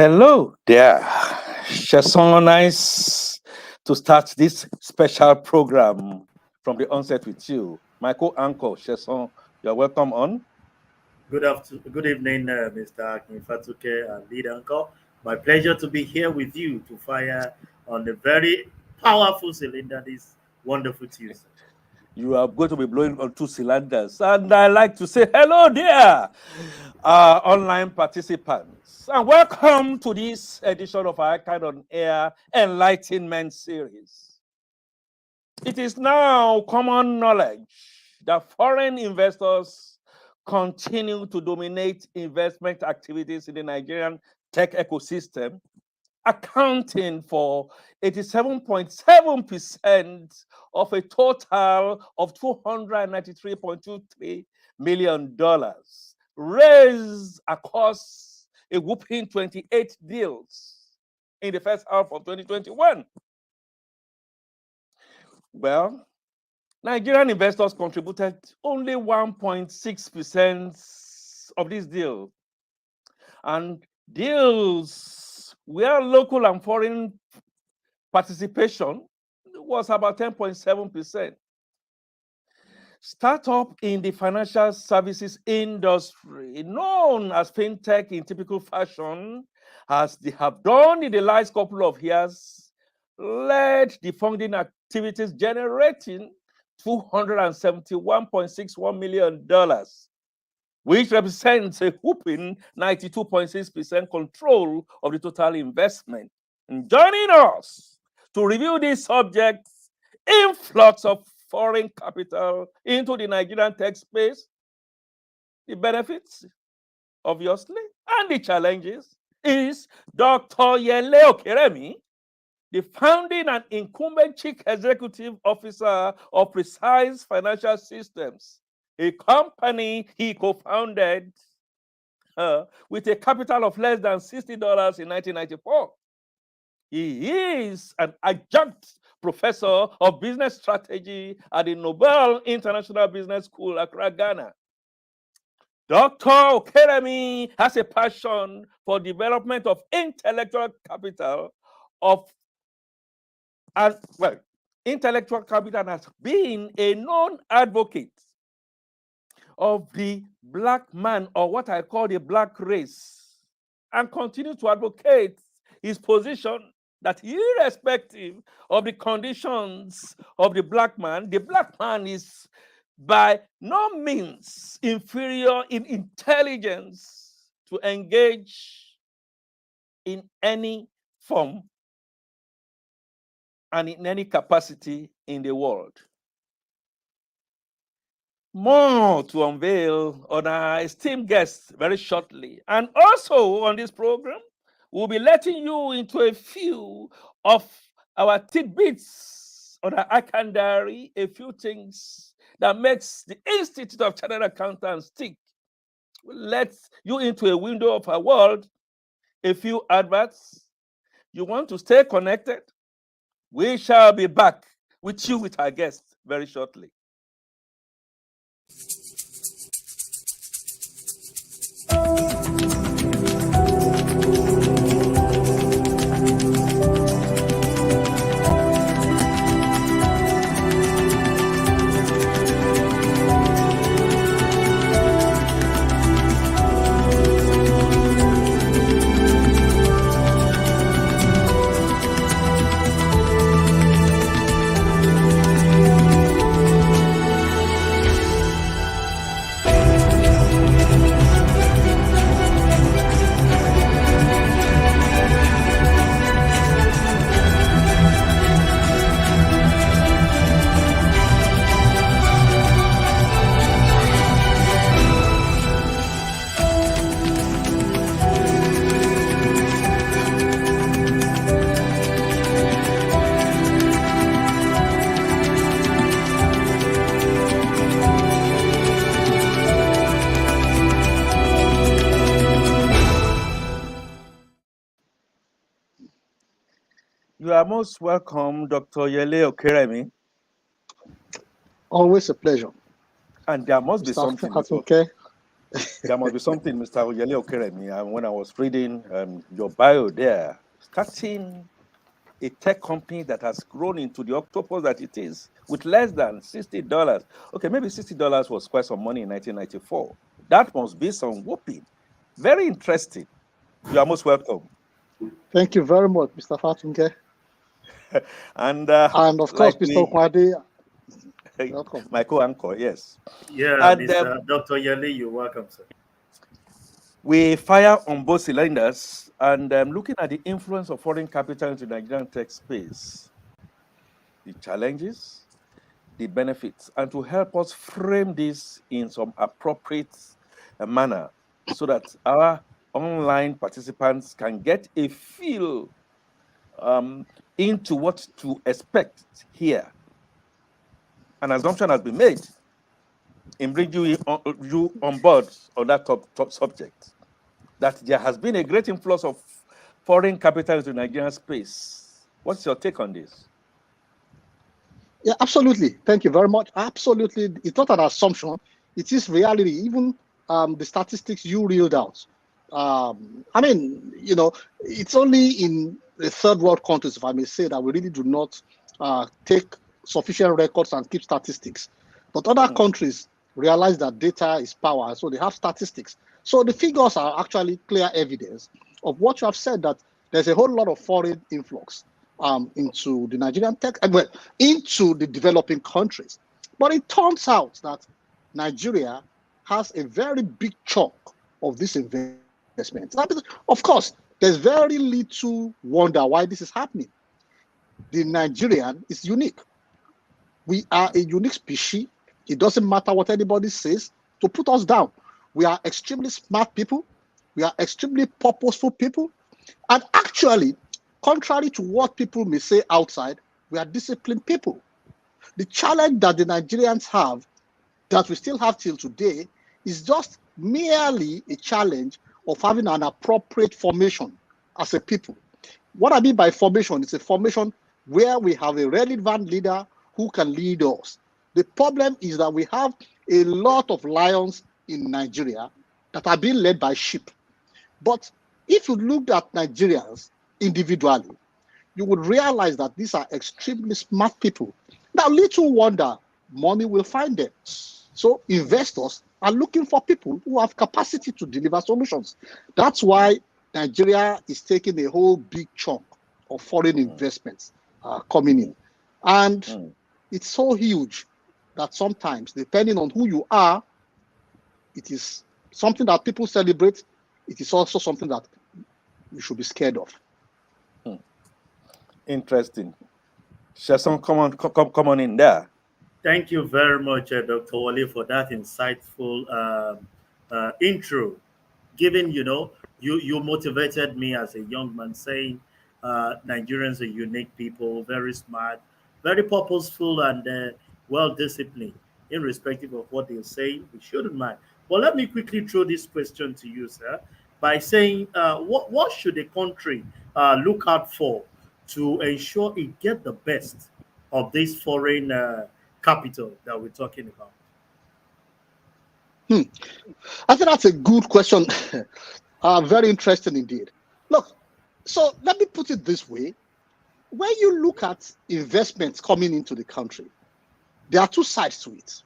Hello there. So nice to start this special program from the onset with you. My co-anchor, Sheson, you're welcome on. Good evening, Mr. Infatuke and lead uncle. My pleasure to be here with you to fire on the very powerful cylinder this wonderful Tuesday. You are going to be blowing on two cylinders. And I like to say hello there, online participants. And welcome to this edition of our ICAN on Air Enlightenment Series. It is now common knowledge that foreign investors continue to dominate investment activities in the Nigerian tech ecosystem, accounting for 87.7% of a total of $293.23 million raised across a whopping 28 deals in the first half of 2021. Well, Nigerian investors contributed only 1.6% of this deal. And deals where local and foreign participation was about 10.7%. Startup in the financial services industry, known as fintech in typical fashion, as they have done in the last couple of years, led the funding activities generating $271.61 million, which represents a whopping 92.6% control of the total investment. And joining us to review this subject, influx of foreign capital into the Nigerian tech space, the benefits, obviously, and the challenges, is Dr. Yele Okeremi, the founding and incumbent chief executive officer of Precise Financial Systems, a company he co-founded with a capital of less than $60 in 1994. He is an adjunct professor of business strategy at the Nobel International Business School, Accra, Ghana. Dr. Okeremi has a passion for development of intellectual capital intellectual capital has been a known advocate of the black man, or what I call the black race, and continue to advocate his position that irrespective of the conditions of the black man is by no means inferior in intelligence to engage in any form and in any capacity in the world. More to unveil on our esteemed guests very shortly. And also on this program, we'll be letting you into a few of our tidbits on our ICAN diary, a few things that makes the Institute of Chartered Accountants tick. We'll let you into a window of our world, a few adverts. You want to stay connected? We shall be back with you with our guests very shortly. You are most welcome, Dr. Yele Okeremi. Always a pleasure. And there must be something. Okay. There must be something, Mr. Oyele Okeremi. When I was reading your bio there, starting a tech company that has grown into the octopus that it is with less than $60. Okay, maybe $60 was quite some money in 1994. That must be some whooping. Very interesting. You are most welcome. Thank you very much, Mr. Fatunke. And And of course, like Mr. Okwade, we, welcome. my co-anchor, yes. Yeah, And Mr. Dr. Yali, you're welcome, sir. we fire on both cylinders, and looking at the influence of foreign capital into the Nigerian tech space, the challenges, the benefits, and to help us frame this in some appropriate manner so that our online participants can get a feel into what to expect here. An assumption has been made in bringing you on board on that top subject, that there has been a great influx of foreign capital into Nigerian space. What's your take on this? Yeah, absolutely. Thank you very much. Absolutely. It's not an assumption. It is reality. Even the statistics you reeled out. I mean, it's only in the third world countries, if I may say, that we really do not take sufficient records and keep statistics. But other countries realize that data is power, so they have statistics. So the figures are actually clear evidence of what you have said, that there's a whole lot of foreign influx into the Nigerian tech, well, into the developing countries. But it turns out that Nigeria has a very big chunk of this investment. Of course, there's very little wonder why this is happening. The Nigerian is unique. We are a unique species. It doesn't matter what anybody says to put us down. We are extremely smart people. We are extremely purposeful people. And actually, contrary to what people may say outside, we are disciplined people. The challenge that the Nigerians have, that we still have till today, is just merely a challenge of having an appropriate formation as a people. What I mean by formation is a formation where we have a relevant leader who can lead us. The problem is that we have a lot of lions in Nigeria that are being led by sheep. But if you looked at Nigerians individually, you would realize that these are extremely smart people. Now, little wonder money will find them. So investors are looking for people who have capacity to deliver solutions. That's why Nigeria is taking a whole big chunk of foreign investments coming in. And it's so huge that sometimes, depending on who you are, it is something that people celebrate. It is also something that you should be scared of. Interesting. Sheson, come on in there. Thank you very much, Dr. Wale, for that insightful intro. Given, you motivated me as a young man, saying Nigerians are unique people, very smart, very purposeful, and well disciplined. Irrespective of what they say, we shouldn't mind. But let me quickly throw this question to you, sir, by saying, what should a country look out for to ensure it get the best of this foreign capital that we're talking about? I think that's a good question. Very interesting indeed. Look, so let me put it this way. When you look at investments coming into the country, there are two sides to it.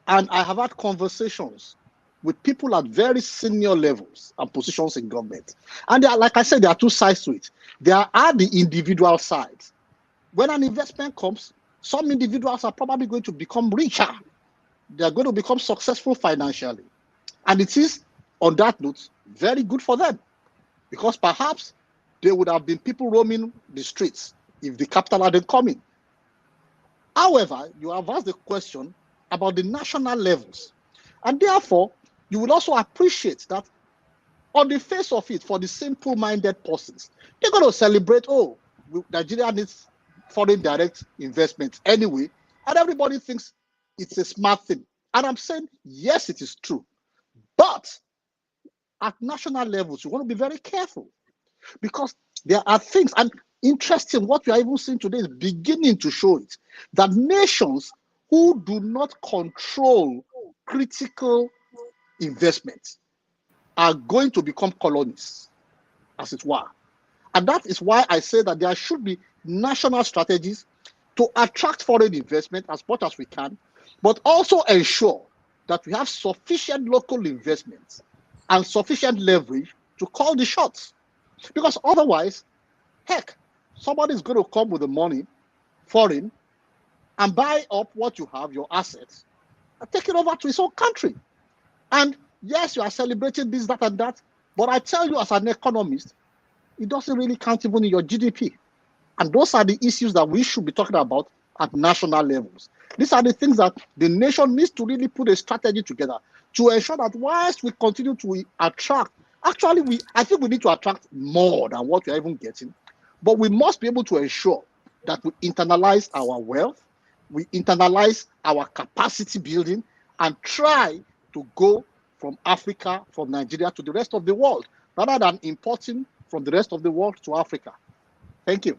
And I have had conversations with people at very senior levels and positions in government. And like I said, there are two sides to it. There are the individual sides. When an investment comes, some individuals are probably going to become richer. They are going to become successful financially. And it is, on that note, very good for them. Because perhaps there would have been people roaming the streets if the capital hadn't come in. However, you have asked the question about the national levels. And therefore, you will also appreciate that on the face of it, for the simple-minded persons, they're going to celebrate, oh, Nigeria needs foreign direct investment anyway, and everybody thinks it's a smart thing. And I'm saying, yes, it is true. But at national levels, you want to be very careful because there are things, and interesting, what we are even seeing today is beginning to show it, that nations who do not control critical investments are going to become colonies, as it were. And that is why I say that there should be national strategies to attract foreign investment as much as we can, but also ensure that we have sufficient local investments and sufficient leverage to call the shots. Because otherwise, heck, somebody's going to come with the money, foreign, and buy up what you have, your assets, and take it over to his own country. And yes, you are celebrating this, that, and that, but I tell you as an economist, it doesn't really count even in your GDP. And those are the issues that we should be talking about at national levels. These are the things that the nation needs to really put a strategy together to ensure that whilst we continue to attract, actually, I think we need to attract more than what we're even getting, but we must be able to ensure that we internalize our wealth, we internalize our capacity building, and try to go from Africa, from Nigeria to the rest of the world, rather than importing from the rest of the world to Africa. Thank you.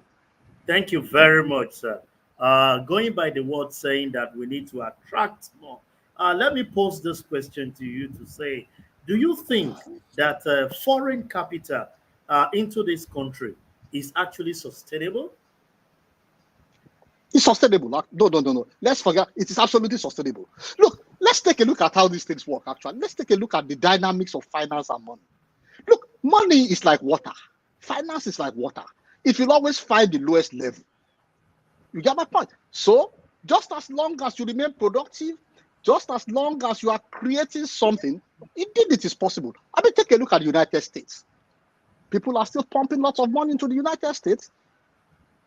Thank you very much, sir. Going by the word saying that we need to attract more, let me pose this question to you to say, do you think that foreign capital into this country is actually sustainable? It's sustainable. No. Let's forget. It is absolutely sustainable. Look, let's take a look at how these things work, actually. Let's take a look at the dynamics of finance and money. Look, money is like water. Finance is like water. It will always find the lowest level. You get my point? So, just as long as you remain productive, just as long as you are creating something, indeed it is possible. I mean, take a look at the United States. People are still pumping lots of money into the United States,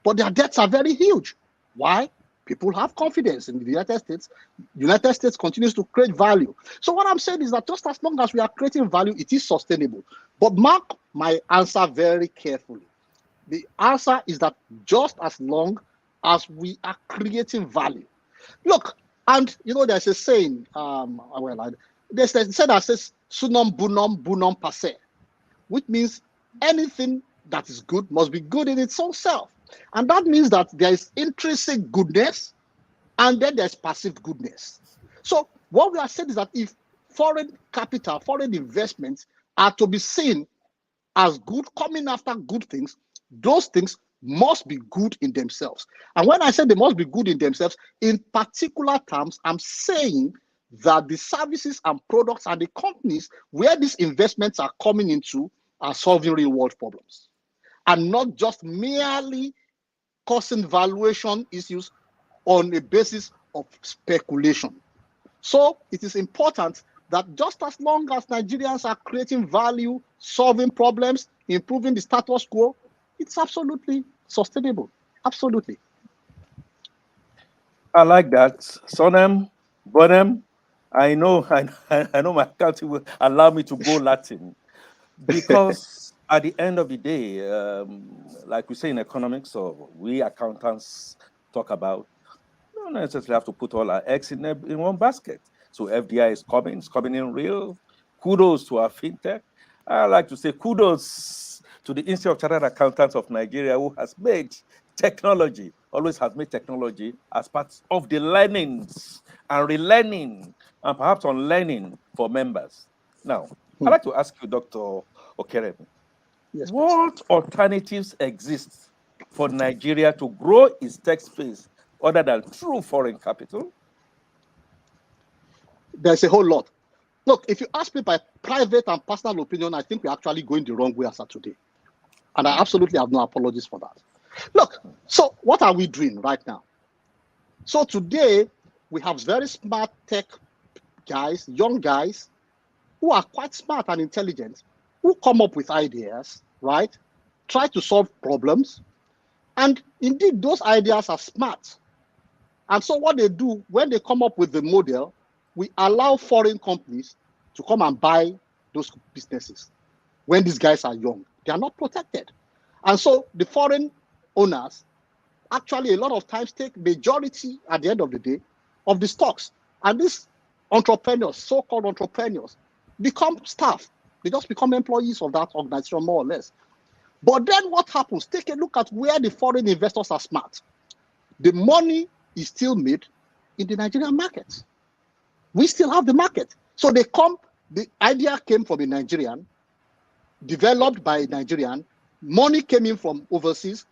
but their debts are very huge. Why? People have confidence in the United States. The United States continues to create value. So what I'm saying is that just as long as we are creating value, it is sustainable. But mark my answer very carefully. The answer is that just as long as we are creating value. Look, and there's a saying, there's a saying that says sunum bunum passe, which means anything that is good must be good in its own self. And that means that there is intrinsic goodness and then there's passive goodness. So what we are saying is that if foreign capital, foreign investments are to be seen as good, coming after good things, those things must be good in themselves. And when I say they must be good in themselves, in particular terms, I'm saying that the services and products and the companies where these investments are coming into are solving real world problems and not just merely causing valuation issues on a basis of speculation. So it is important that just as long as Nigerians are creating value, solving problems, improving the status quo, it's absolutely sustainable. Absolutely. I like that. Sonem, Bonem, I know my country will allow me to go Latin because at the end of the day, like we say in economics, or we accountants talk about, we don't necessarily have to put all our eggs in one basket. So FDI is coming, it's coming in real. Kudos to our fintech. I like to say kudos to the Institute of Chartered Accountants of Nigeria, who has made technology, always has made technology as part of the learnings and relearning and perhaps unlearning for members. Now, I'd like to ask you, Dr. Okeremi, yes, what alternatives exist for Nigeria to grow its tech space other than through foreign capital? There's a whole lot. Look, if you ask me my private and personal opinion, I think we're actually going the wrong way as of today. And I absolutely have no apologies for that. Look, so what are we doing right now? So today, we have very smart tech guys, young guys, who are quite smart and intelligent, who come up with ideas, right? Try to solve problems. And indeed, those ideas are smart. And so what they do, when they come up with the model, we allow foreign companies to come and buy those businesses. When these guys are young, they are not protected. And so the foreign owners actually a lot of times take majority at the end of the day of the stocks. And these entrepreneurs, so-called entrepreneurs, become staff. They just become employees of that organization, more or less. But then what happens? Take a look at where the foreign investors are smart. The money is still made in the Nigerian market. We still have the market. So they come The idea came from a Nigerian, developed by a Nigerian, money came in from overseas,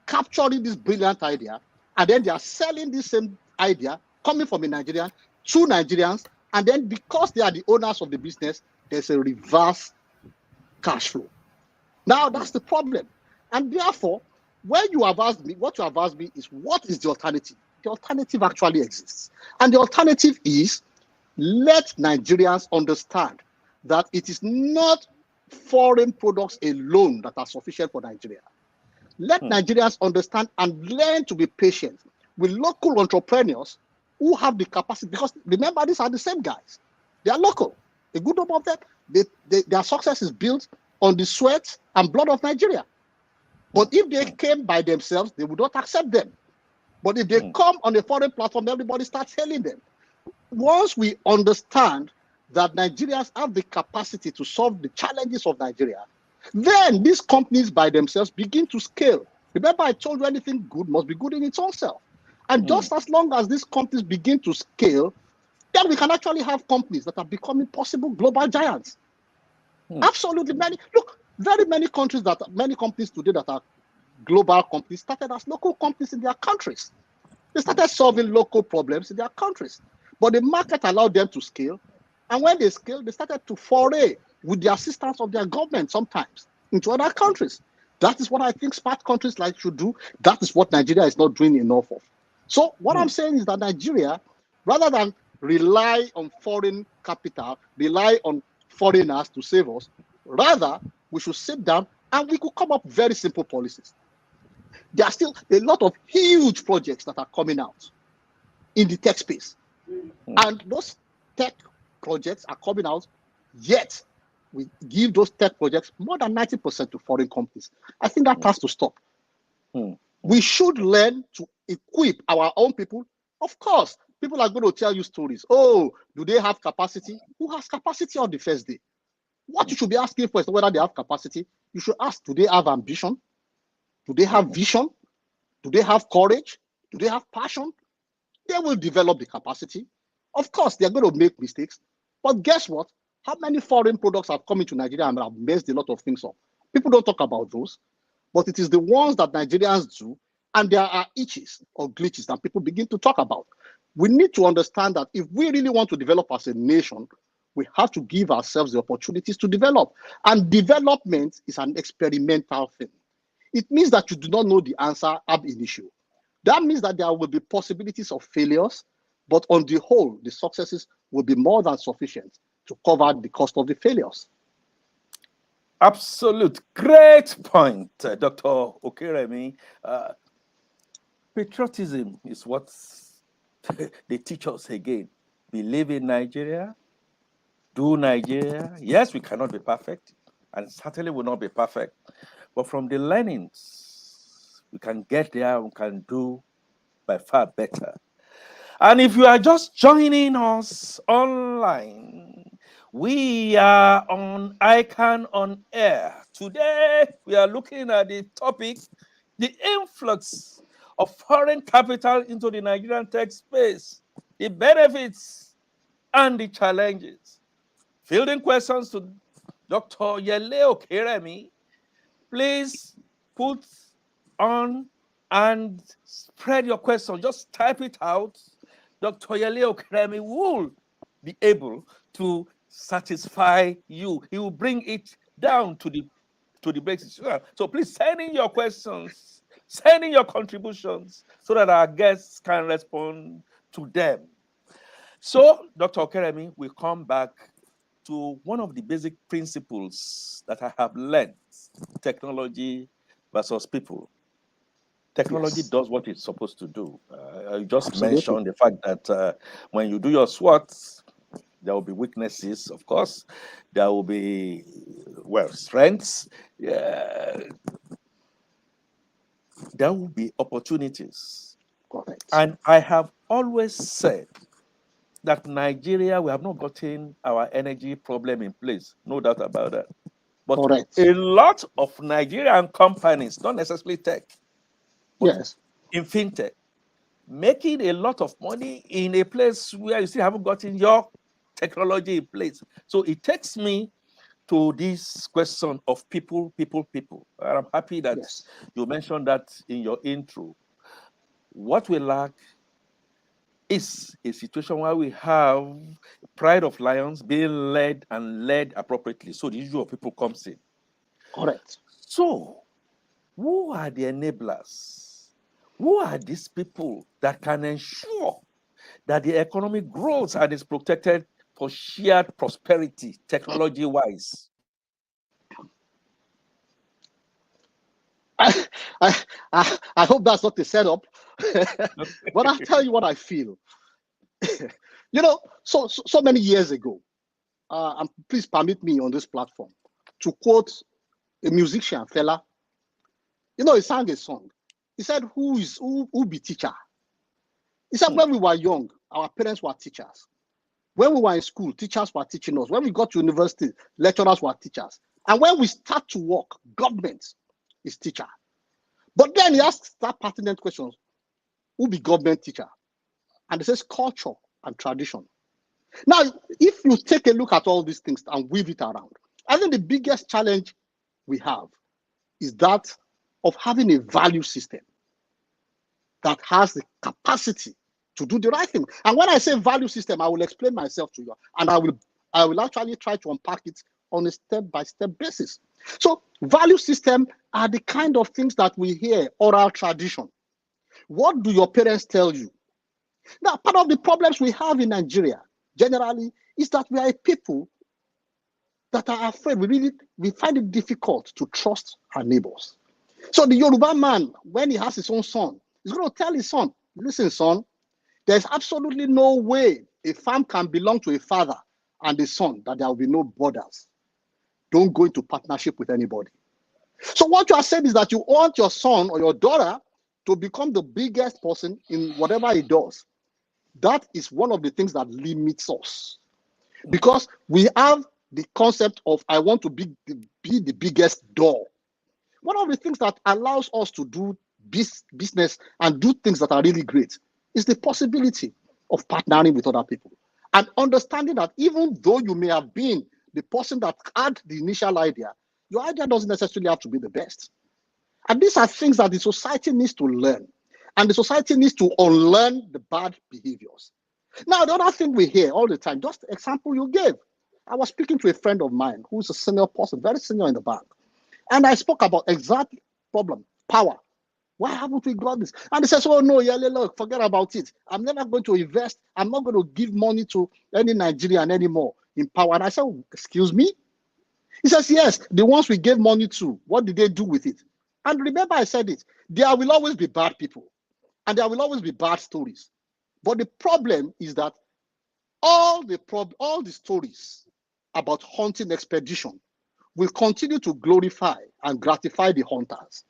capturing this brilliant idea, and then they are selling this same idea coming from a Nigerian to Nigerians, and then because they are the owners of the business, there's a reverse cash flow. Now that's the problem. And therefore, when you have asked me, what you have asked me is what is the alternative? The alternative actually exists. And the alternative is let Nigerians understand that it is not foreign products alone that are sufficient for Nigeria. Let Nigerians understand and learn to be patient with local entrepreneurs who have the capacity, because remember, these are the same guys. They are local. A good number of them, their success is built on the sweat and blood of Nigeria. But if they came by themselves, they would not accept them. But if they come on a foreign platform, everybody starts hailing them. Once we understand that Nigerians have the capacity to solve the challenges of Nigeria, then these companies by themselves begin to scale. Remember, I told you anything good must be good in its own self. And just as long as these companies begin to scale, then we can actually have companies that are becoming possible global giants. Absolutely very many countries many companies today that are global companies started as local companies in their countries. They started solving local problems in their countries. But the market allowed them to scale. And when they scaled, they started to foray with the assistance of their government sometimes into other countries. That is what I think smart countries like should do. That is what Nigeria is not doing enough of. So what I'm saying is that Nigeria, rather than rely on foreign capital, rely on foreigners to save us, rather we should sit down and we could come up with very simple policies. There are still a lot of huge projects that are coming out in the tech space. And those tech projects are coming out, yet we give those tech projects more than 90% to foreign companies. I think that has to stop. We should learn to equip our own people. Of course, people are going to tell you stories. Oh, do they have capacity? Who has capacity on the first day? What you should be asking for is whether they have capacity. You should ask, do they have ambition? Do they have vision? Do they have courage? Do they have passion? They will develop the capacity. Of course, they're going to make mistakes. But guess what? How many foreign products have come into Nigeria and have messed a lot of things up? People don't talk about those. But it is the ones that Nigerians do, and there are itches or glitches that people begin to talk about. We need to understand that if we really want to develop as a nation, we have to give ourselves the opportunities to develop. And development is an experimental thing. It means that you do not know the answer ab initio. That means that there will be possibilities of failures, but on the whole, the successes will be more than sufficient to cover the cost of the failures. Absolute great point, Dr. Okeremi. Patriotism is what they teach us again. Believe in Nigeria, do Nigeria. Yes, we cannot be perfect, and certainly will not be perfect. But from the learnings, we can get there and can do by far better. And if you are just joining us online, we are on ICAN on Air. Today, we are looking at the topic, the influx of foreign capital into the Nigerian tech space, the benefits and the challenges. Fielding questions to Dr. Yele Okeremi, please put on and spread your question. Just type it out. Dr. Yele Okeremi will be able to satisfy you. He will bring it down to the basics. So please send in your questions, send in your contributions so that our guests can respond to them. So, Dr. Okeremi, we come back to one of the basic principles that I have learned: technology versus people. Technology does what it's supposed to do. I just mentioned the fact that when you do your SWOT, there will be weaknesses, of course. There will be, strengths. There will be opportunities. Correct. And I have always said that Nigeria, we have not gotten our energy problem in place. No doubt about that. But a lot of Nigerian companies, not necessarily tech, but in fintech, making a lot of money in a place where you still haven't gotten your technology in place. So it takes me to this question of people. And I'm happy that Yes. you mentioned that in your intro. What we lack is a situation where we have pride of lions being led and led appropriately. So the issue of people comes in. Correct. So who are the enablers? Who are these people that can ensure that the economy grows and is protected for shared prosperity, technology-wise? I, I hope that's not the setup, but I'll tell you what I feel. So many years ago, and please permit me on this platform to quote a musician fella. He sang a song. He said, who be teacher? He said, when we were young, our parents were teachers. When we were in school, teachers were teaching us. When we got to university, lecturers were teachers. And when we start to work, government is teacher. But then he asks that pertinent question, who be government teacher? And it says culture and tradition. Now, if you take a look at all these things and weave it around, I think the biggest challenge we have is that of having a value system that has the capacity to do the right thing. And when I say value system, I will explain myself to you, and I will actually try to unpack it on a step-by-step basis. So value system are the kind of things that we hear, oral tradition. What do your parents tell you? Now, part of the problems we have in Nigeria generally is that we are a people that are afraid. We find it difficult to trust our neighbors. So the Yoruba man, when he has his own son, he's going to tell his son, listen, son, there's absolutely no way a farm can belong to a father and a son, that there will be no borders. Don't go into partnership with anybody. So what you are saying is that you want your son or your daughter to become the biggest person in whatever he does. That is one of the things that limits us. Because we have the concept of, I want to be the biggest door. One of the things that allows us to do business and do things that are really great is the possibility of partnering with other people and understanding that even though you may have been the person that had the initial idea, your idea doesn't necessarily have to be the best. And these are things that the society needs to learn, and the society needs to unlearn the bad behaviors. Now, the other thing we hear all the time, just the example you gave, I was speaking to a friend of mine who's a senior person, very senior in the bank, and I spoke about exact problem, power. Why haven't we got this? And he says, oh no, yeah, look, forget about it. I'm never going to invest. I'm not going to give money to any Nigerian anymore in power. And I said, oh, excuse me? He says, yes, the ones we gave money to, what did they do with it? And remember I said it, there will always be bad people and there will always be bad stories. But the problem is that all the stories about hunting expedition will continue to glorify and gratify the hunters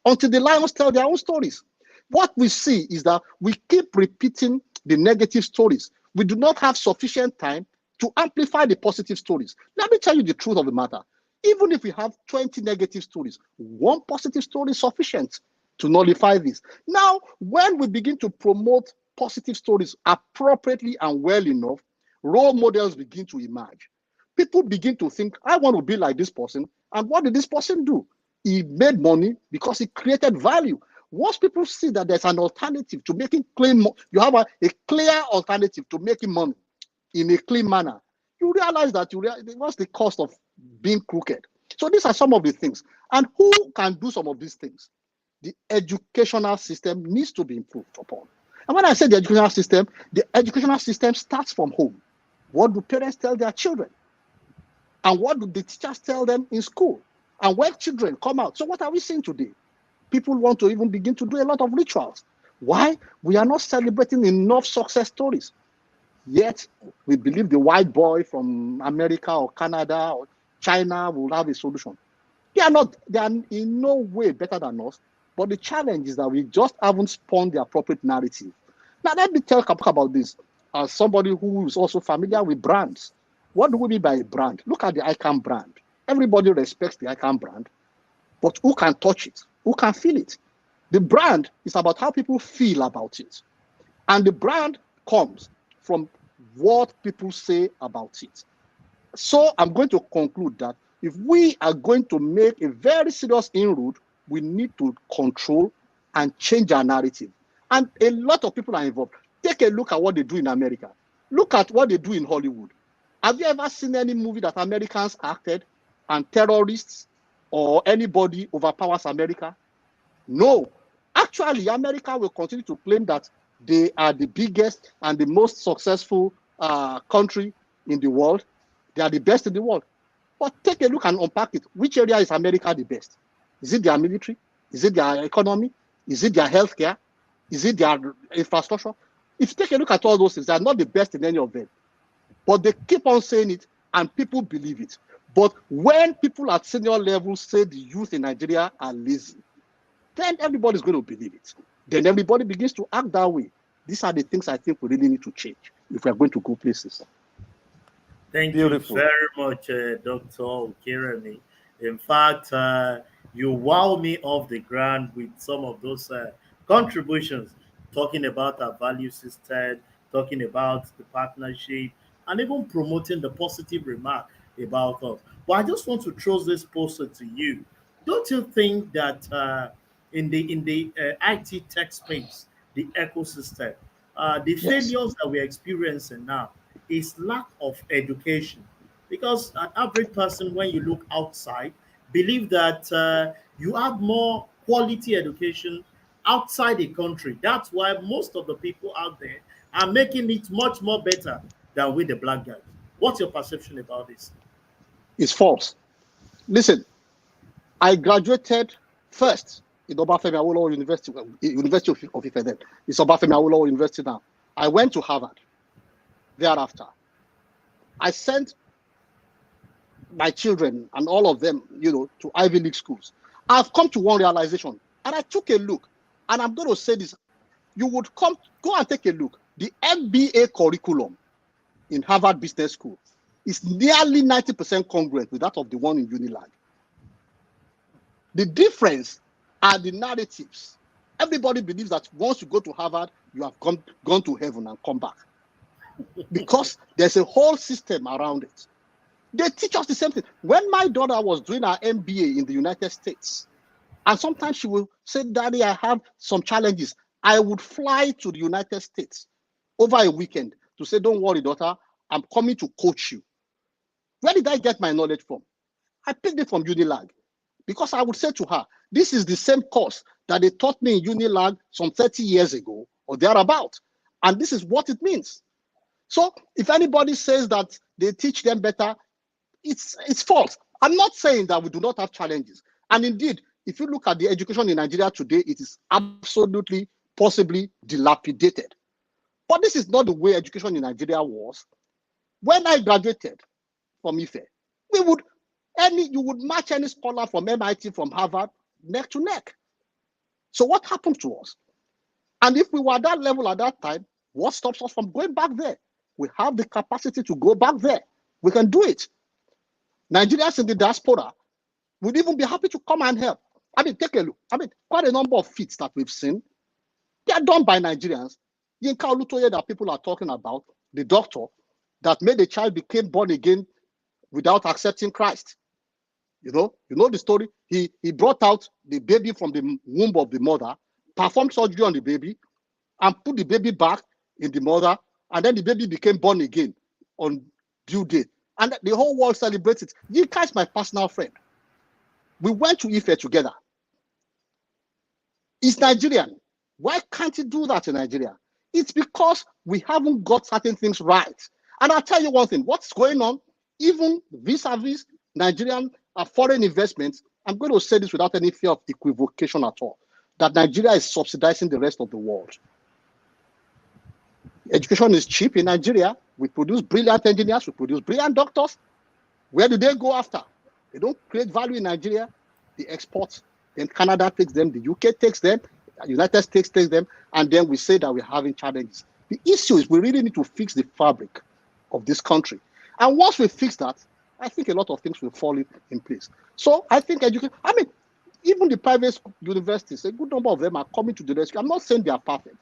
until the lions tell their own stories. What we see is that we keep repeating the negative stories. We do not have sufficient time to amplify the positive stories. Let me tell you the truth of the matter. Even if we have 20 negative stories, one positive story is sufficient to nullify this. Now, when we begin to promote positive stories appropriately and well enough, role models begin to emerge. People begin to think, I want to be like this person. And what did this person do? He made money because he created value. Once people see that there's an alternative to making clean, you have a clear alternative to making money in a clean manner, you realize that what's the cost of being crooked. So these are some of the things. And who can do some of these things? The educational system needs to be improved upon. And when I say the educational system starts from home. What do parents tell their children? And what do the teachers tell them in school? And when children come out, so what are we seeing today? People want to even begin to do a lot of rituals. Why? We are not celebrating enough success stories. Yet, we believe the white boy from America or Canada or China will have a solution. They are in no way better than us, but the challenge is that we just haven't spun the appropriate narrative. Now, let me talk about this as somebody who is also familiar with brands. What do we mean by a brand? Look at the ICAN brand. Everybody respects the ICAN brand, but who can touch it? Who can feel it? The brand is about how people feel about it. And the brand comes from what people say about it. So I'm going to conclude that if we are going to make a very serious inroad, we need to control and change our narrative. And a lot of people are involved. Take a look at what they do in America. Look at what they do in Hollywood. Have you ever seen any movie that Americans acted and terrorists or anybody overpowers America? No. Actually, America will continue to claim that they are the biggest and the most successful country in the world. They are the best in the world. But take a look and unpack it. Which area is America the best? Is it their military? Is it their economy? Is it their healthcare? Is it their infrastructure? If you take a look at all those things, they are not the best in any of them. But they keep on saying it and people believe it. But when people at senior levels say the youth in Nigeria are lazy, then everybody's going to believe it. Then everybody begins to act that way. These are the things I think we really need to change if we're going to go places. Thank Beautiful. you very much, Dr. Okiremi. In fact, you wow me off the ground with some of those contributions, talking about our value system, talking about the partnership, and even promoting the positive remark about us. But I just want to throw this poster to you. Don't you think that in the IT tech space, the ecosystem, the Yes. failures that we're experiencing now is lack of education? Because an average person, when you look outside, believe that you have more quality education outside the country. That's why most of the people out there are making it much more better than with the black guys. What's your perception about this? It's false. Listen, I graduated first in Obafemi Awolowo University, University of Ife then. It's Obafemi Awolowo University now. I went to Harvard thereafter. I sent my children and all of them, to Ivy League schools. I've come to one realization, and I took a look, and I'm going to say this. You would go and take a look. The MBA curriculum in Harvard Business School is nearly 90% congruent with that of the one in Unilag. The difference are the narratives. Everybody believes that once you go to Harvard, you have gone to heaven and come back. Because there's a whole system around it. They teach us the same thing. When my daughter was doing her MBA in the United States, and sometimes she will say, Daddy, I have some challenges. I would fly to the United States over a weekend to say, don't worry, daughter, I'm coming to coach you. Where did I get my knowledge from? I picked it from Unilag. Because I would say to her, this is the same course that they taught me in Unilag some 30 years ago or thereabout. And this is what it means. So if anybody says that they teach them better, it's false. I'm not saying that we do not have challenges. And indeed, if you look at the education in Nigeria today, it is absolutely, possibly dilapidated. But this is not the way education in Nigeria was. When I graduated from Ife, you would match any scholar from MIT, from Harvard, neck to neck. So what happened to us? And if we were at that level at that time, what stops us from going back there? We have the capacity to go back there. We can do it. Nigerians in the diaspora would even be happy to come and help. I mean, take a look. I mean, quite a number of feats that we've seen, they are done by Nigerians. Yinka Olutoye that people are talking about, the doctor that made a child became born again without accepting Christ. You know the story. He brought out the baby from the womb of the mother, performed surgery on the baby, and put the baby back in the mother, and then the baby became born again on due date. And the whole world celebrates it. Yinka is my personal friend. We went to Ife together. He's Nigerian. Why can't he do that in Nigeria? It's because we haven't got certain things right. And I'll tell you one thing, what's going on, even vis-a-vis Nigerian foreign investments, I'm going to say this without any fear of equivocation at all, that Nigeria is subsidizing the rest of the world. Education is cheap in Nigeria. We produce brilliant engineers, we produce brilliant doctors. Where do they go after? They don't create value in Nigeria. They export. Then Canada takes them, the UK takes them, the United States takes them, and then we say that we're having challenges. The issue is we really need to fix the fabric of this country. And once we fix that, I think a lot of things will fall in place. So I think education, I mean, even the private universities, a good number of them are coming to the rescue. I'm not saying they are perfect,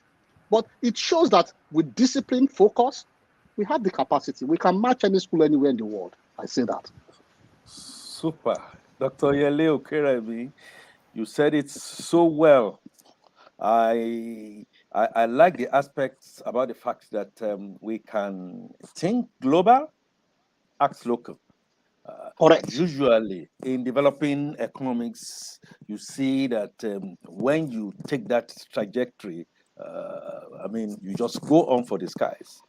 but it shows that with discipline, focus, We have the capacity. We can match any school anywhere in the world. I say that. Super. Dr. Yele Okeremi, you said it so well. I like the aspects about the fact that we can think global, act local. Correct. Usually, in developing economics, you see that when you take that trajectory, you just go on for the skies.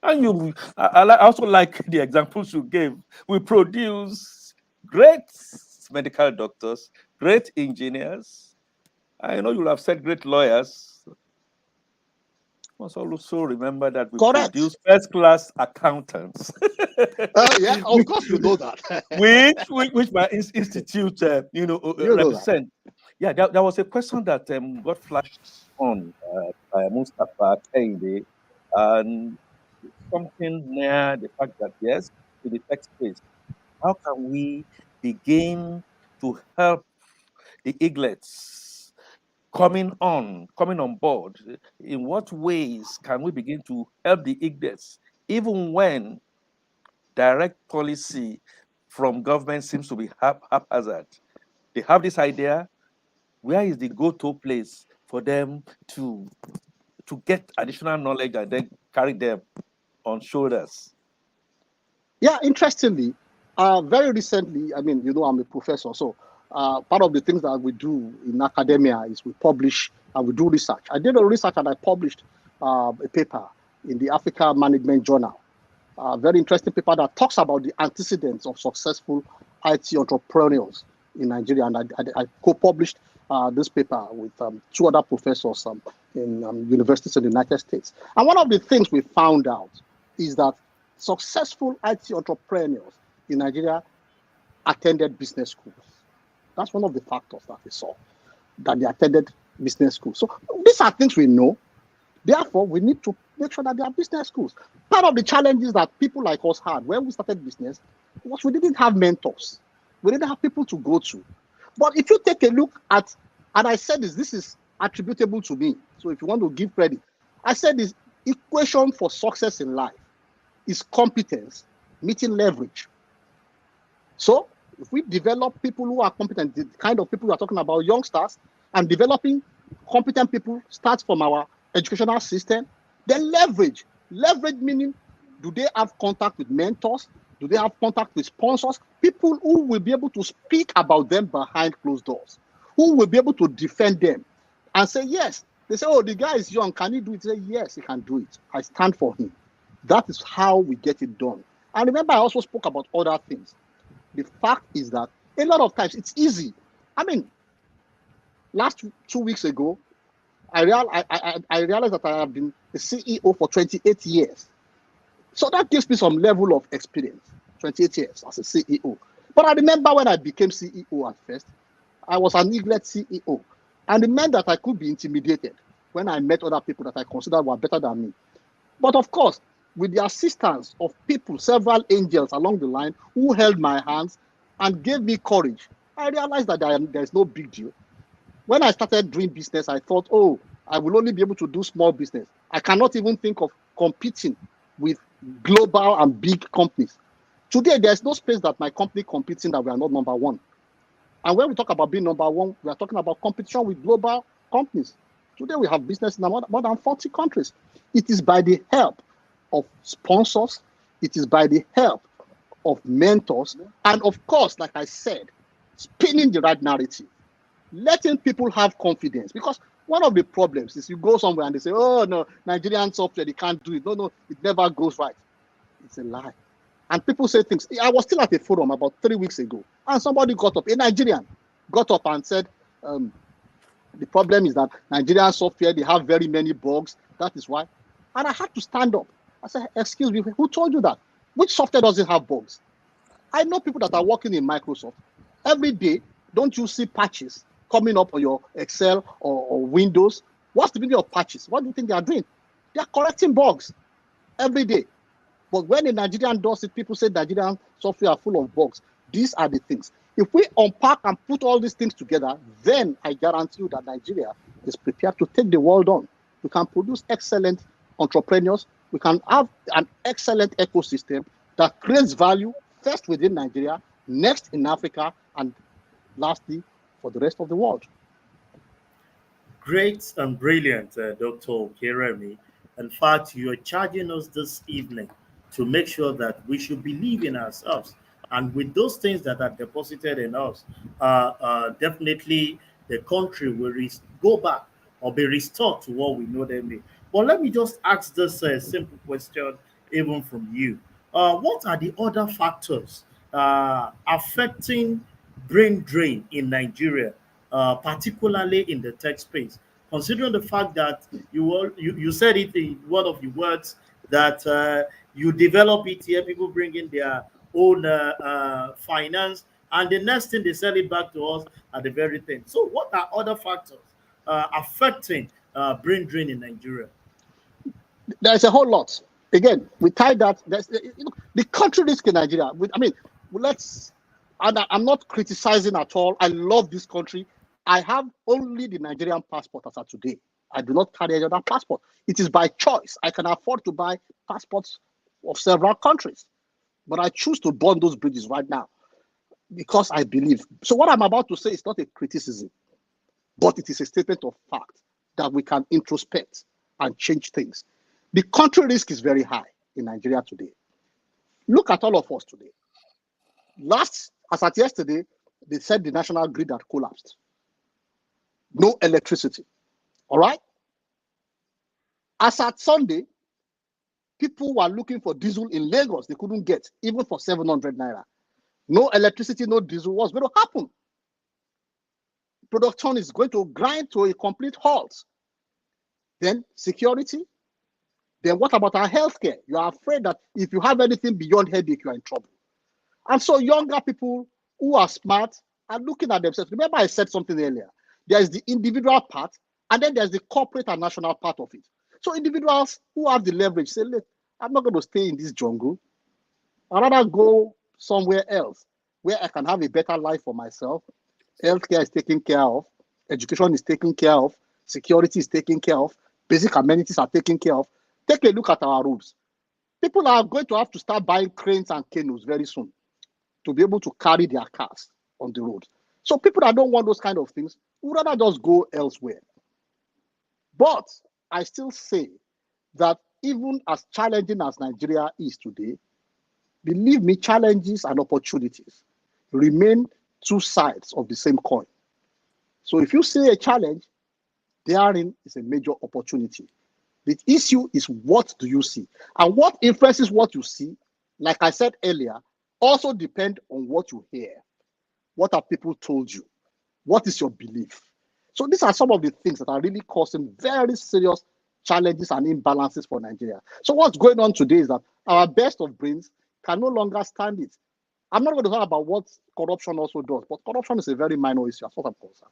And I also like the examples you gave. We produce great medical doctors, great engineers. I know you'll have said great lawyers. Must also remember that we Correct. produce first-class accountants. Yeah, of course you know that. which my institute, You know that. represent. Yeah, there was a question that got flashed on by Mustafa Kende, and something near the fact that yes, in the tech space, how can we begin to help the eaglets coming on board? In what ways can we begin to help the eaglets, even when direct policy from government seems to be haphazard? They have this idea. Where is the go-to place for them to get additional knowledge and then carry them on shoulders? Yeah, interestingly, very recently, I'm a professor, so part of the things that we do in academia is we publish and we do research. I did a research and I published a paper in the Africa Management Journal, a very interesting paper that talks about the antecedents of successful IT entrepreneurs in Nigeria. And I co-published this paper with two other professors in universities in the United States. And one of the things we found out is that successful IT entrepreneurs in Nigeria attended business schools. That's one of the factors that we saw, that they attended business schools. So these are things we know. Therefore, we need to make sure that they are business schools. Part of the challenges that people like us had when we started business was we didn't have mentors. We didn't have people to go to. But if you take a look at, and I said this is attributable to me. So if you want to give credit, I said this equation for success in life is competence meeting leverage. So if we develop people who are competent, the kind of people we are talking about, youngsters, and developing competent people starts from our educational system, then leverage. Leverage meaning, do they have contact with mentors? Do they have contact with sponsors? People who will be able to speak about them behind closed doors, who will be able to defend them and say, yes. They say, oh, the guy is young. Can he do it? They say, yes, he can do it. I stand for him. That is how we get it done. And remember, I also spoke about other things. The fact is that a lot of times it's easy. Last 2 weeks ago, I realized that I have been a CEO for 28 years. So that gives me some level of experience, 28 years as a CEO. But I remember when I became CEO at first, I was an eaglet CEO. And it meant that I could be intimidated when I met other people that I considered were better than me. But of course, with the assistance of people, several angels along the line who held my hands and gave me courage, I realized that there's no big deal. When I started doing business, I thought, oh, I will only be able to do small business. I cannot even think of competing with global and big companies. Today, there's no space that my company competes in that we are not number one. And when we talk about being number one, we are talking about competition with global companies. Today, we have business in more than 40 countries. It is by the help of sponsors. It is by the help of mentors. And of course, like I said, spinning the right narrative, letting people have confidence. Because one of the problems is you go somewhere and they say, oh, no, Nigerian software, they can't do it. No, it never goes right. It's a lie. And people say things. I was still at a forum about 3 weeks ago, and somebody got up, a Nigerian, got up and said, the problem is that Nigerian software, they have very many bugs. That is why. And I had to stand up. I said, excuse me, who told you that? Which software doesn't have bugs? I know people that are working in Microsoft. Every day, don't you see patches coming up on your Excel or Windows? What's the meaning of patches? What do you think they are doing? They are correcting bugs every day. But when a Nigerian does it, people say Nigerian software are full of bugs. These are the things. If we unpack and put all these things together, then I guarantee you that Nigeria is prepared to take the world on. We can produce excellent entrepreneurs. We can have an excellent ecosystem that creates value first within Nigeria, next in Africa, and lastly for the rest of the world. Great and brilliant, Dr. Keremi. In fact, you are charging us this evening to make sure that we should believe in ourselves. And with those things that are deposited in us, definitely the country will go back or be restored to what we know them be. But let me just ask this simple question, even from you. What are the other factors affecting brain drain in Nigeria, particularly in the tech space? Considering the fact that you said it in one of your words that you develop it here, people bring in their own finance, and the next thing they sell it back to us at the very thing. So, what are other factors affecting brain drain in Nigeria? There's a whole lot. Again, we tie that. The country risk in Nigeria. Let's. And I'm not criticizing at all. I love this country. I have only the Nigerian passport as of today. I do not carry any other passport. It is by choice. I can afford to buy passports of several countries, but I choose to burn those bridges right now because I believe. So what I'm about to say is not a criticism, but it is a statement of fact that we can introspect and change things. The country risk is very high in Nigeria today. Look at all of us today. As at yesterday, they said the national grid had collapsed. No electricity. All right? As at Sunday, people were looking for diesel in Lagos. They couldn't get, even for 700 naira. No electricity, no diesel. What's going to happen? Production is going to grind to a complete halt. Then security. Then what about our healthcare? You are afraid that if you have anything beyond headache, you are in trouble. And so younger people who are smart are looking at themselves. Remember I said something earlier. There is the individual part, and then there's the corporate and national part of it. So individuals who have the leverage say, look, I'm not going to stay in this jungle. I'd rather go somewhere else where I can have a better life for myself. Healthcare is taken care of. Education is taken care of. Security is taken care of. Basic amenities are taken care of. Take a look at our roads. People are going to have to start buying cranes and canoes very soon to be able to carry their cars on the road. So people that don't want those kind of things would rather just go elsewhere. But I still say that even as challenging as Nigeria is today, believe me, challenges and opportunities remain two sides of the same coin. So if you see a challenge, therein is a major opportunity. The issue is, what do you see? And what influences what you see, like I said earlier, also depend on what you hear. What have people told you? What is your belief? So these are some of the things that are really causing very serious challenges and imbalances for Nigeria. So what's going on today is that our best of brains can no longer stand it. I'm not going to talk about what corruption also does, but corruption is a very minor issue as far as I'm concerned.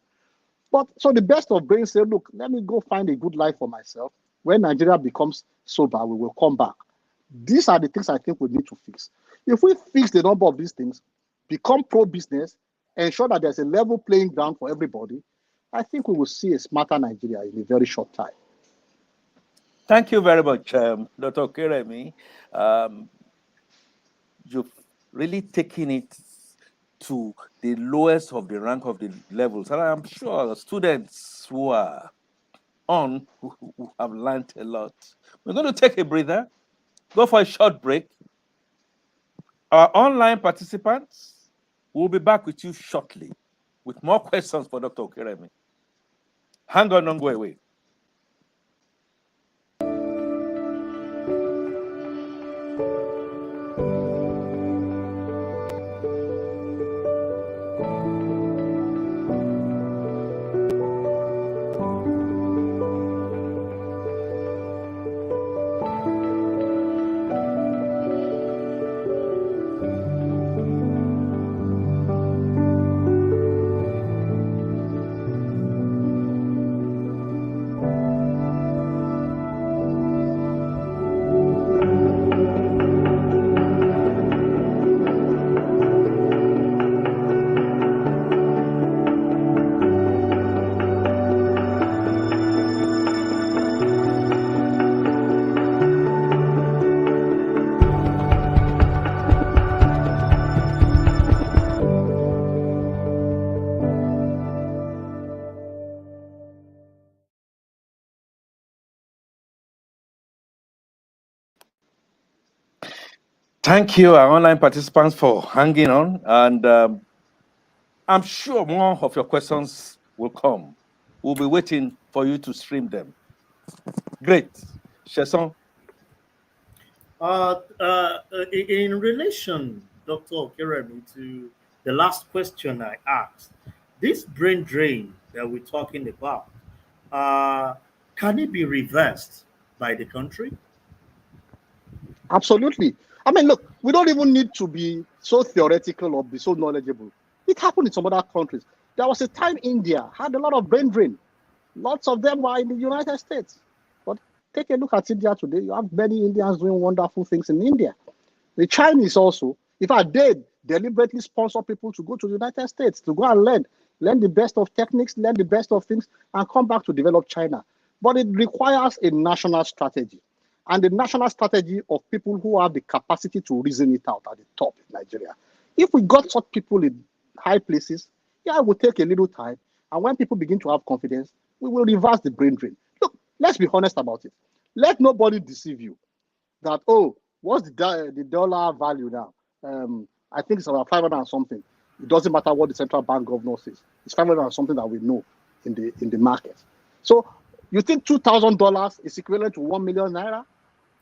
But so the best of brains say, look, let me go find a good life for myself. When Nigeria becomes sober, we will come back. These are the things I think we need to fix. If we fix the number of these things, become pro-business, ensure that there's a level playing ground for everybody, I think we will see a smarter Nigeria in a very short time. Thank you very much, Dr. Keremi. You've really taken it to the lowest of the rank of the levels. And I'm sure the students who are on who have learned a lot. We're going to take a breather, go for a short break. Our online participants will be back with you shortly with more questions for Dr. Keremi. Hang on, don't go away. Thank you, our online participants, for hanging on. And I'm sure more of your questions will come. We'll be waiting for you to stream them. Great. Chesson. In relation, Dr. Okeremi, to the last question I asked, this brain drain that we're talking about, can it be reversed by the country? Absolutely. I mean, look, we don't even need to be so theoretical or be so knowledgeable. It happened in some other countries. There was a time India had a lot of brain drain. Lots of them were in the United States. But take a look at India today. You have many Indians doing wonderful things in India. The Chinese also, if I did deliberately sponsor people to go to the United States to go and learn the best of techniques, learn the best of things, and come back to develop China. But it requires a national strategy. And the national strategy of people who have the capacity to reason it out at the top in Nigeria. If we got such people in high places, yeah, it will take a little time. And when people begin to have confidence, we will reverse the brain drain. Look, let's be honest about it. Let nobody deceive you that, oh, what's the dollar value now? I think it's about 500 and something. It doesn't matter what the central bank governor says. It's 500 and something that we know in the market. So you think $2,000 is equivalent to 1 million naira?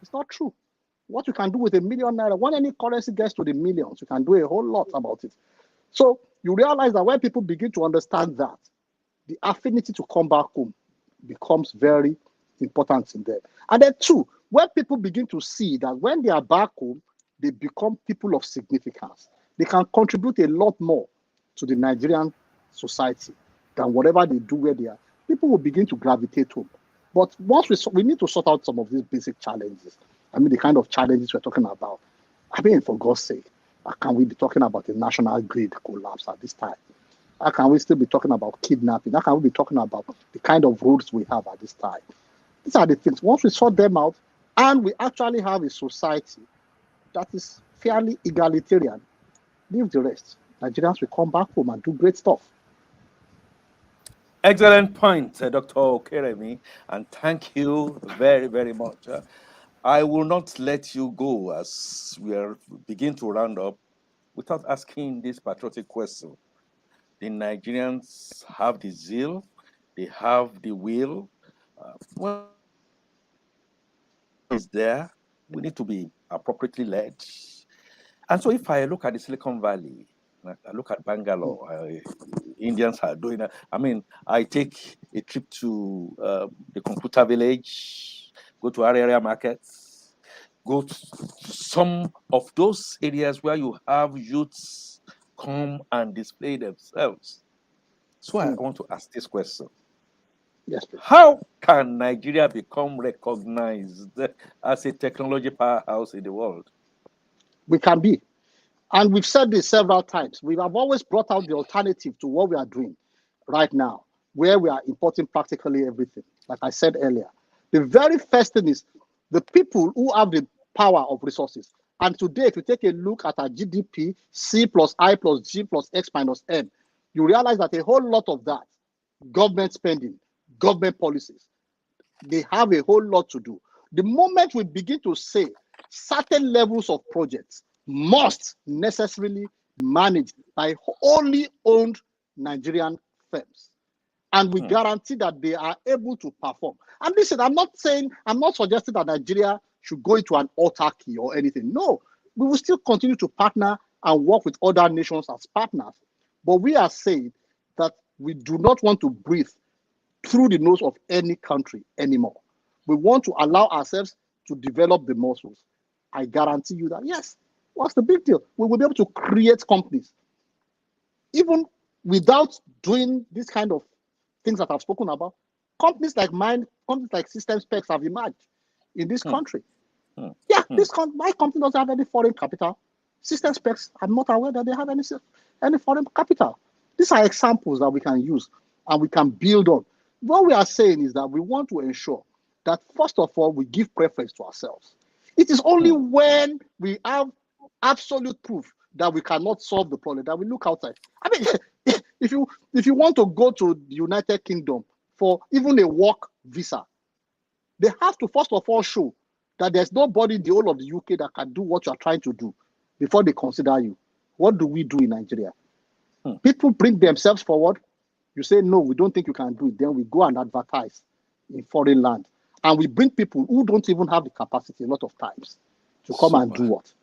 It's not true. What you can do with a million naira, when any currency gets to the millions, you can do a whole lot about it. So you realize that when people begin to understand that, the affinity to come back home becomes very important in them. And then two, when people begin to see that when they are back home, they become people of significance. They can contribute a lot more to the Nigerian society than whatever they do where they are. People will begin to gravitate home. But once we need to sort out some of these basic challenges. I mean, the kind of challenges we're talking about. I mean, for God's sake, how can we be talking about a national grid collapse at this time? How can we still be talking about kidnapping? How can we be talking about the kind of roads we have at this time? These are the things. Once we sort them out, and we actually have a society that is fairly egalitarian, leave the rest. Nigerians will come back home and do great stuff. Excellent point, Dr. Okeremi, and thank you very, very much. I will not let you go as we begin to round up without asking this patriotic question. The Nigerians have the zeal, they have the will. Well, is there. We need to be appropriately led. And so if I look at the Silicon Valley, I look at Bangalore, Indians are doing that. I mean, I take a trip to the computer village, go to our area markets, go to some of those areas where you have youths come and display themselves. So I want to ask this question. Yes, please. How can Nigeria become recognized as a technology powerhouse in the world? We can be. And we've said this several times. We have always brought out the alternative to what we are doing right now, where we are importing practically everything, like I said earlier. The very first thing is the people who have the power of resources. And today, if you take a look at our GDP, C plus I plus G plus X minus M, you realize that a whole lot of that, government spending, government policies, they have a whole lot to do. The moment we begin to say certain levels of projects must necessarily managed by only owned Nigerian firms, and we guarantee that they are able to perform. And listen, I'm not suggesting that Nigeria should go into an autarky or anything. No, we will still continue to partner and work with other nations as partners. But we are saying that we do not want to breathe through the nose of any country anymore. We want to allow ourselves to develop the muscles. I guarantee you that, yes, what's the big deal? We will be able to create companies. Even without doing this kind of things that I've spoken about, companies like mine, companies like System Specs have emerged in this country. Yeah, my company doesn't have any foreign capital. System Specs, I'm not aware that they have any foreign capital. These are examples that we can use and we can build on. What we are saying is that we want to ensure that, first of all, we give preference to ourselves. It is only when we have absolute proof that we cannot solve the problem that we look outside. I mean, if you want to go to the United Kingdom for even a work visa, they have to first of all show that there's nobody in the whole of the UK that can do what you're trying to do before they consider you. What do we do in Nigeria? People bring themselves forward. You say, no, we don't think you can do it. Then we go and advertise in foreign land. And we bring people who don't even have the capacity a lot of times to come and do what?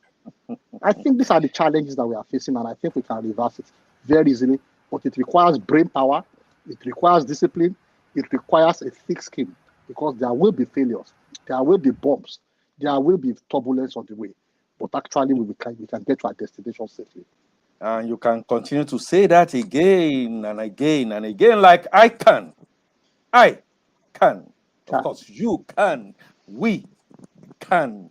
I think these are the challenges that we are facing, and I think we can reverse it very easily. But it requires brain power, it requires discipline, it requires a thick skin, because there will be failures, there will be bumps, there will be turbulence on the way. But actually, we can get to our destination safely. And you can continue to say that again and again and again, like I can. I can. Of course, you can. We can.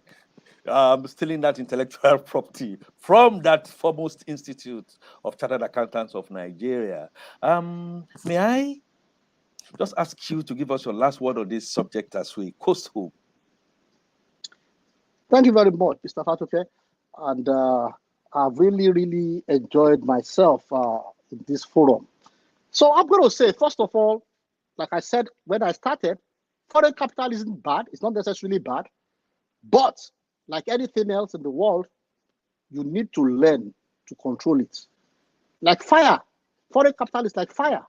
Stealing that intellectual property from that foremost institute of chartered accountants of Nigeria. May I just ask you to give us your last word on this subject as we coast home? Thank you very much, Mr. Fatuke. And I've really, really enjoyed myself in this forum. So I'm going to say, first of all, like I said when I started, foreign capital isn't bad. It's not necessarily bad. But like anything else in the world, you need to learn to control it. Like fire. Foreign capital is like fire.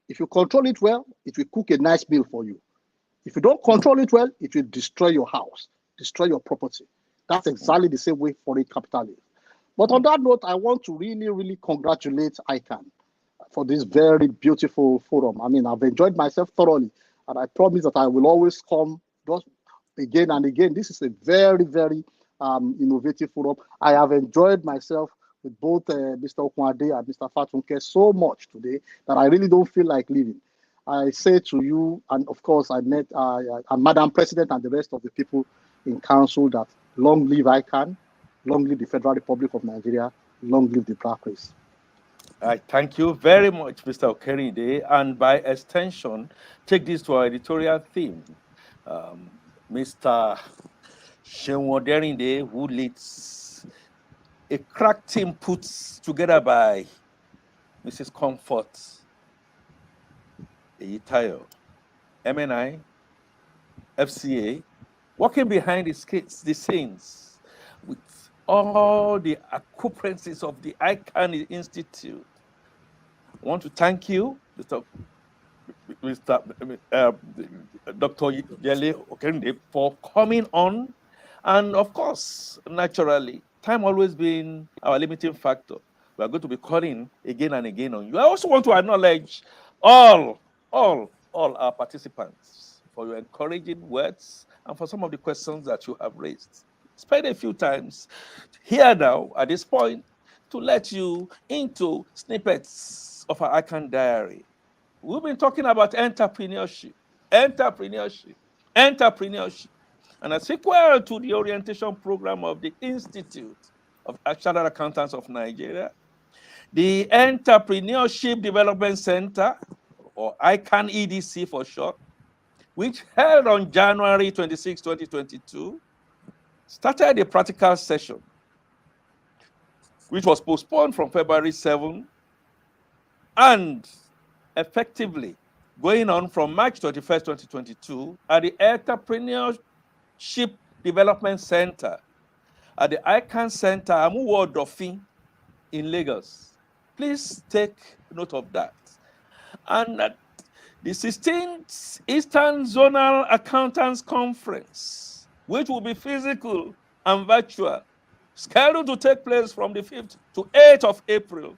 If you control it well, it will cook a nice meal for you. If you don't control it well, it will destroy your house, destroy your property. That's exactly the same way foreign capital is. But on that note, I want to really, really congratulate ICAN for this very beautiful forum. I mean, I've enjoyed myself thoroughly, and I promise that I will always come just again and again. This is a very, very innovative forum. I have enjoyed myself with both Mr. Okwade and Mr. Fatunke so much today that I really don't feel like leaving. I say to you, and of course I met Madam President and the rest of the people in council, that long live ICAN, long live the Federal Republic of Nigeria, long live the Black race. I thank you very much, Mr. Okerinde, and by extension, take this to our editorial theme. Mr. Shenwoderinde, who leads a crack team put together by Mrs. Comfort Eyitayo, MNI, FCA, working behind the scenes with all the accomplices of the ICAN Institute. I want to thank you, Dr. Yele Okerinde, for coming on. And of course, naturally, time always been our limiting factor. We are going to be calling again and again on you. I also want to acknowledge all our participants for your encouraging words and for some of the questions that you have raised. Spend a few times here now at this point to let you into snippets of our ICAN diary. We've been talking about entrepreneurship. And a sequel to the orientation program of the Institute of Chartered Accountants of Nigeria, the Entrepreneurship Development Center, or ICAN EDC for short, which held on January 26, 2022, started a practical session, which was postponed from February 7, and effectively going on from March 21st, 2022, at the Entrepreneurship Development Center at the ICAN Center, Amuwo Odofin in Lagos. Please take note of that. And the 16th Eastern Zonal Accountants Conference, which will be physical and virtual, scheduled to take place from the 5th to 8th of April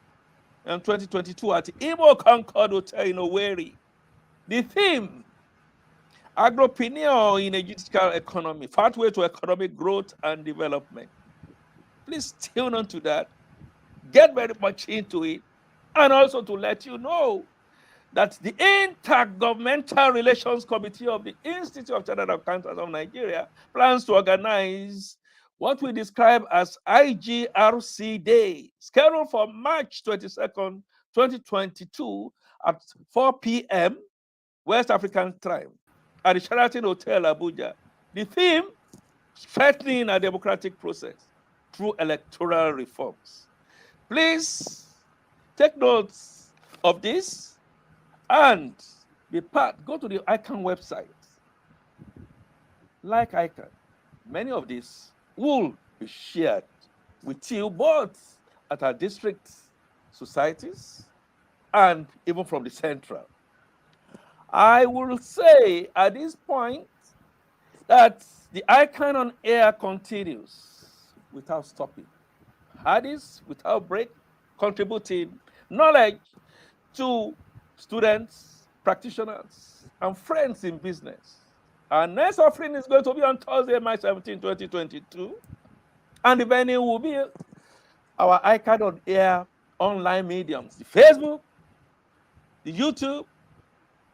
in 2022 at Imo Concord Hotel in Owerri. The theme, Agropreneur in a digital economy, pathway to economic growth and development. Please tune on to that. Get very much into it. And also to let you know that the Intergovernmental Relations Committee of the Institute of Chartered Accountants of Nigeria plans to organize what we describe as IGRC Day, scheduled for March 22nd, 2022 at 4 p.m. West African time at the Sheraton Hotel, Abuja. The theme, strengthening a democratic process through electoral reforms. Please take notes of this and be part. Go to the ICAN website. like ICAN, many of these will be shared with you both at our district societies and even from the central. I will say at this point that the ICAN on air continues without stopping. Hardest without break, contributing knowledge to students, practitioners, and friends in business. Our next offering is going to be on Thursday, March 17, 2022. And the venue will be our ICAN on air online mediums, the Facebook, the YouTube.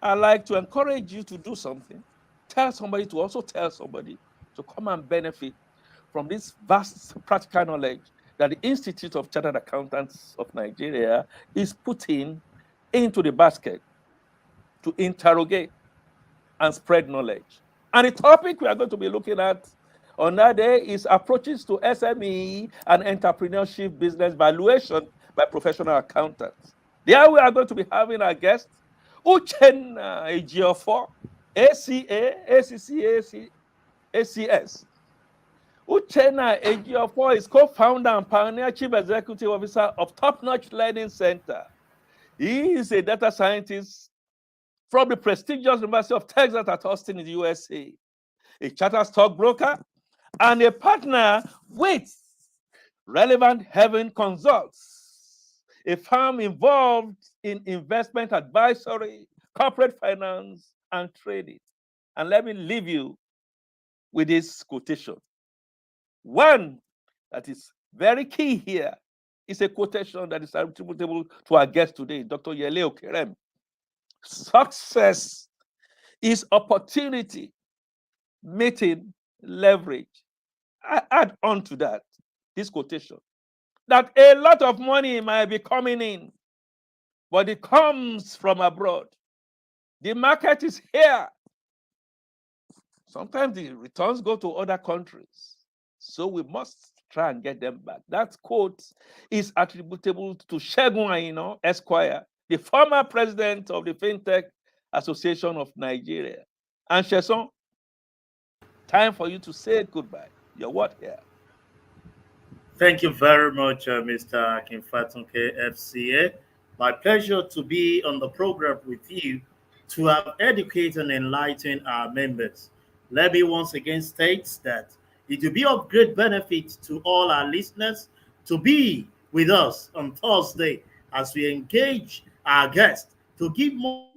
I'd like to encourage you to do something. Tell somebody to also tell somebody to come and benefit from this vast practical knowledge that the Institute of Chartered Accountants of Nigeria is putting into the basket to interrogate and spread knowledge. And the topic we are going to be looking at on that day is approaches to SME and entrepreneurship business valuation by professional accountants. There we are going to be having our guest, Uchenna Ejiofor, ACA, ACCA, ACS. Uchenna Ejiofor is co-founder and pioneer chief executive officer of Top Notch Learning Center. He is a data scientist from the prestigious University of Texas at Austin in the USA, a chartered stockbroker, and a partner with Relevant Heaven Consults, a firm involved in investment advisory, corporate finance, and trading. And let me leave you with this quotation. One that is very key here is a quotation that is attributable to our guest today, Dr. Yele Okerem. Success is opportunity meeting leverage. I add on to that this quotation that a lot of money might be coming in, but it comes from abroad. The market is here. Sometimes the returns go to other countries. So we must try and get them back. That quote is attributable to Segun Aina, Esquire, the former president of the FinTech Association of Nigeria. And Sheson, time for you to say goodbye. Your word here. Thank you very much, Mr. Akinfatunke FCA. My pleasure to be on the program with you to have educated and enlightened our members. Let me once again state that it will be of great benefit to all our listeners to be with us on Thursday as we engage our guests to give more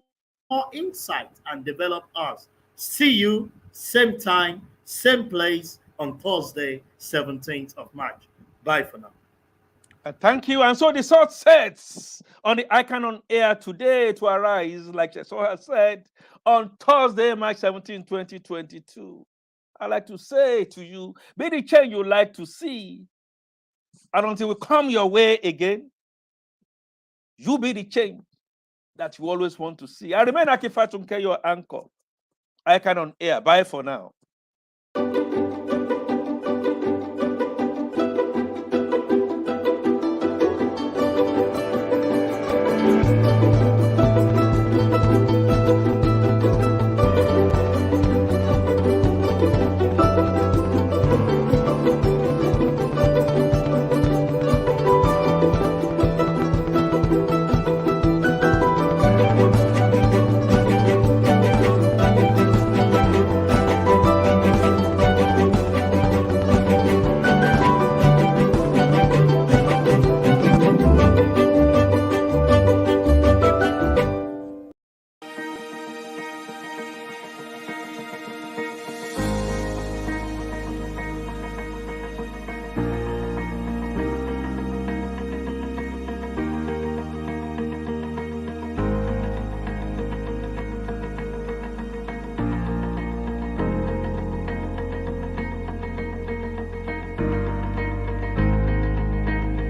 insight and develop us. See you same time, same place on Thursday, 17th of March. Bye for now. Thank you. And so the sun sets on the ICAN on air today to arise, like Sheson has said, on Thursday, March 17, 2022. I'd like to say to you, be the change you like to see. And until we come your way again, you be the change that you always want to see. I remain Akinfatunke, your anchor. ICAN on air. Bye for now.